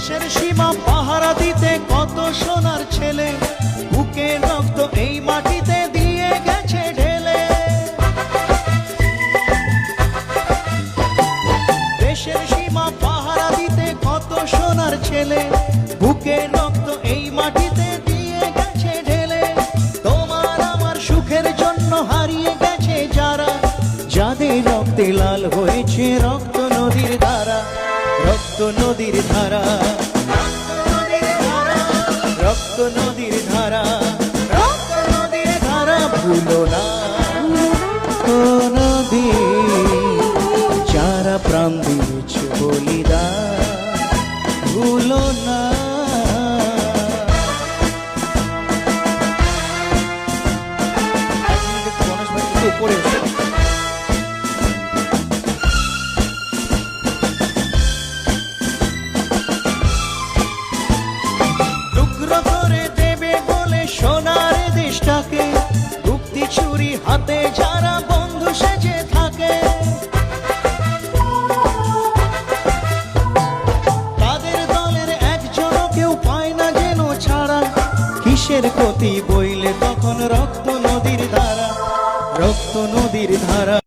দেশের সীমা পাহারা দিতে কত সোনার ছেলে বুকের রক্ত এই মাটিতে দিয়ে গেছে ঢেলে। দেশের সীমা পাহারা দিতে কত সোনার ছেলে বুকের রক্ত এই মাটিতে দিয়ে গেছে ঢেলে। তোমার আমার সুখের জন্য হারিয়ে গেছে যারা, যাদের রক্তে লাল হয়েছে রক্ত নদীর ধারা, রক্ত নদীর ধারা, রক্ত নদীর ধারা, রক্ত নদীর ধারা। ভুলো না ও নদী, যারা প্রাণ দিয়েছে বলিদান, ভুলো না। উপরে সোনার দেশটাকে মুক্তি ছুরি হাতে যারা বন্ধু সেজে থাকে, তাদের দলের একজনও কেউ পায় না যেন ছাড়া। কিসের ক্ষতি বইলে তখন রক্ত নদীর ধারা, রক্ত নদীর ধারা।